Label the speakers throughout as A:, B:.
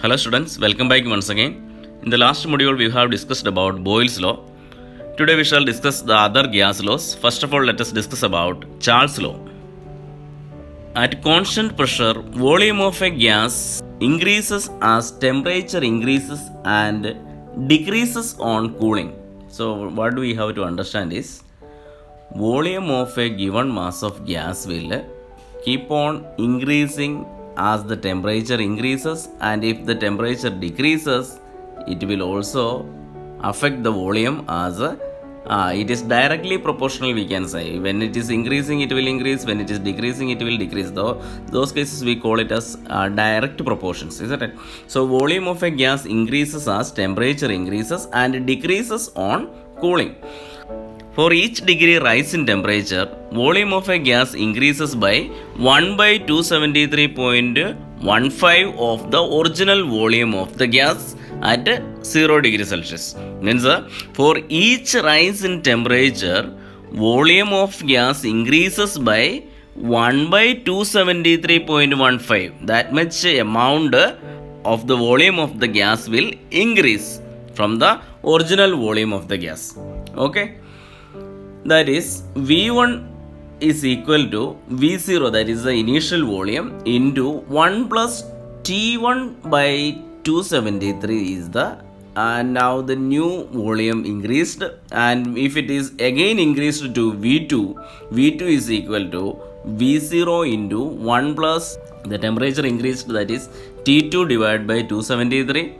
A: Hello students, welcome back once again. In the last module we have discussed about Boyle's law. Today we shall discuss the other gas laws. First of all, let us discuss about Charles' law. At constant pressure, volume of a gas increases as temperature increases and decreases on cooling. So what we have to understand is volume of a given mass of gas will keep on increasing as the temperature increases, and if the temperature decreases it will also affect the volume as it is directly proportional, we can say. When it is increasing it will increase, when it is decreasing it will decrease. Though those cases we call it as direct proportions, isn't it? So volume of a gas increases as temperature increases and decreases on cooling. For each degree rise in temperature, volume of a gas increases by 1 by 273.15 of the original volume of the gas at 0 degree Celsius. Means for each rise in temperature, volume of gas increases by 1 by 273.15. That much amount of the volume of the gas will increase from the original volume of the gas. Okay. That is V1 is equal to V0, that is the initial volume, into 1 plus T1 by 273 is the now the new volume increased, and if it is again increased to V2, V2 is equal to V0 into 1 plus the temperature increased, that is T2 divided by 273.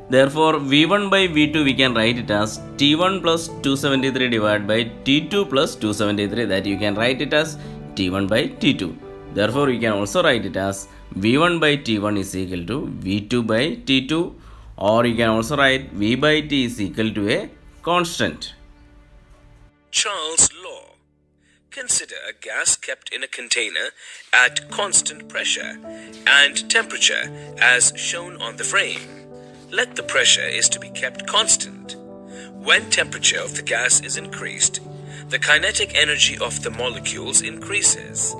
A: Therefore, V1 by V2 we can write it as T1 plus 273 divided by T2 plus 273, that you can write it as T1 by T2. Therefore, we can also write it as V1 by T1 is equal to V2 by T2, or you can also write V by T is equal to a constant.
B: Charles' law. Consider a gas kept in a container at constant pressure and temperature as shown on the frame. Let the pressure is to be kept constant. When temperature of the gas is increased, the kinetic energy of the molecules increases.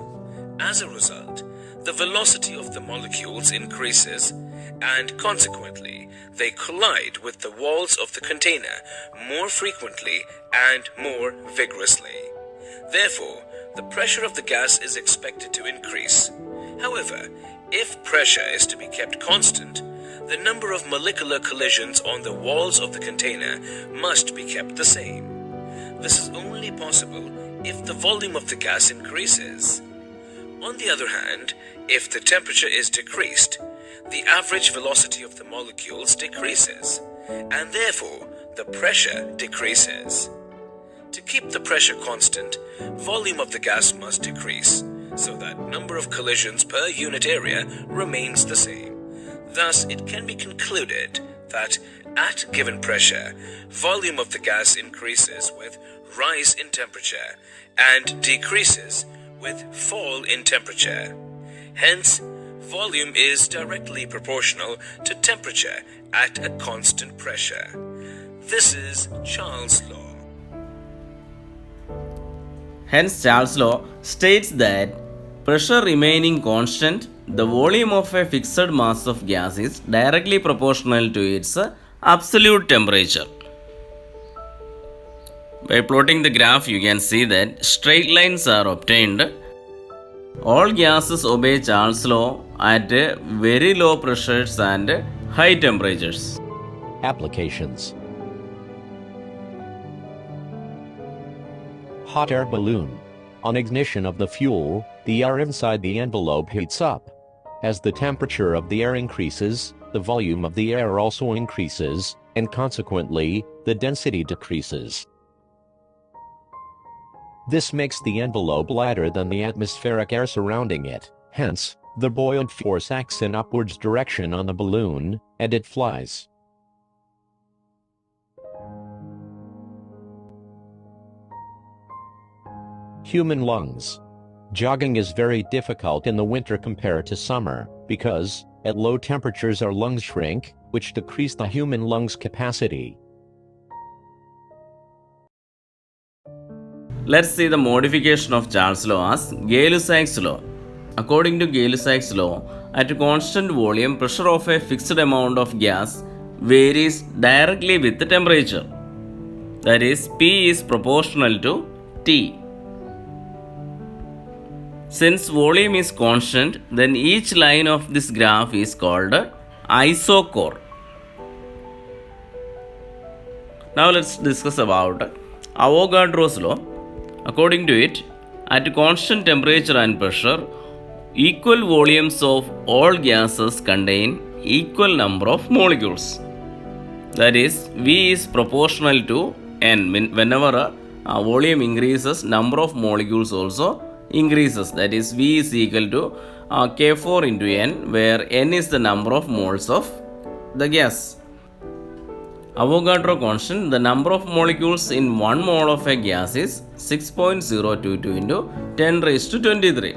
B: As a result, the velocity of the molecules increases, and consequently, they collide with the walls of the container more frequently and more vigorously. Therefore, the pressure of the gas is expected to increase. However, if pressure is to be kept constant, the number of molecular collisions on the walls of the container must be kept the same. This is only possible if the volume of the gas increases. On the other hand, if the temperature is decreased, the average velocity of the molecules decreases, and therefore the pressure decreases. To keep the pressure constant, volume of the gas must decrease, so that number of collisions per unit area remains the same. Thus, it can be concluded that at given pressure, volume of the gas increases with rise in temperature and decreases with fall in temperature. Hence, volume is directly proportional to temperature at a constant pressure. This is Charles' law.
A: Hence, Charles' law states that pressure remaining constant, the volume of a fixed mass of gas is directly proportional to its absolute temperature. By plotting the graph, you can see that straight lines are obtained. All gases obey Charles' law at very low pressures and high temperatures.
C: Applications: hot air balloon. On ignition of the fuel, the air inside the envelope heats up. As the temperature of the air increases, the volume of the air also increases, and consequently, the density decreases. This makes the envelope lighter than the atmospheric air surrounding it. Hence, the buoyant force acts in upwards direction on the balloon, and it flies. Human lungs. Jogging is very difficult in the winter compared to summer, because, at low temperatures our lungs shrink, which decrease the human lungs' capacity.
A: Let's see the modification of Charles' law as Gay-Lussac's law. According to Gay-Lussac's law, at constant volume, pressure of a fixed amount of gas varies directly with the temperature. That is, P is proportional to T. Since volume is constant, then each line of this graph is called isochore. Now let's discuss about Avogadro's law. According to it, at constant temperature and pressure, equal volumes of all gases contain equal number of molecules. That is, V is proportional to N. Whenever volume increases, number of molecules also increases. That is, V is equal to K4 into N, where N is the number of moles of the gas. Avogadro constant, the number of molecules in 1 mole of a gas is 6.022 into 10 raised to 23.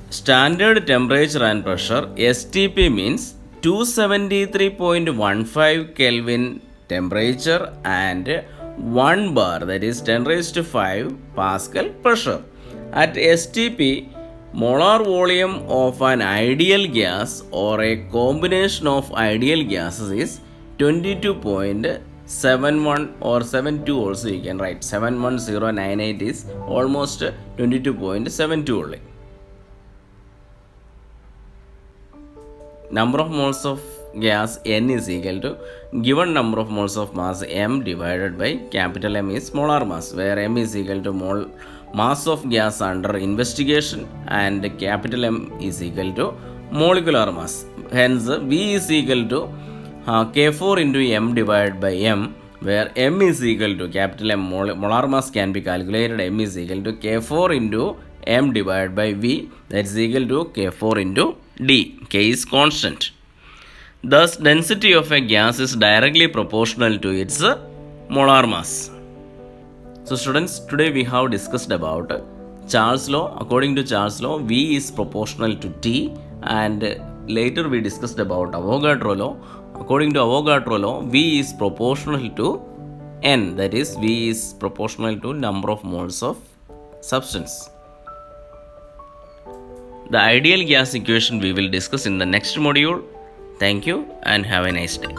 A: Standard temperature and pressure, STP, means 273.15 Kelvin temperature and 1 bar, that is 10 raised to 5 Pascal pressure. At STP, molar volume of an ideal gas or a combination of ideal gases is 22.71 or 72 also you can write. 71098 is almost 22.72 only. Number of moles of gas N is equal to given number of moles of mass M divided by capital M is molar mass, where M is equal to mass of gas under investigation and capital M is equal to molecular mass. Hence, V is equal to K4 into M divided by M, where M is equal to capital M, molar mass can be calculated. M is equal to K4 into M divided by V, that is equal to K4 into D. K is constant. Thus, density of a gas is directly proportional to its molar mass. So students, today we have discussed about Charles' law. According to Charles' law, V is proportional to T, and later we discussed about Avogadro law. According to Avogadro law, V is proportional to N, that is, V is proportional to number of moles of substance. The ideal gas equation we will discuss in the next module. Thank you and have a nice day.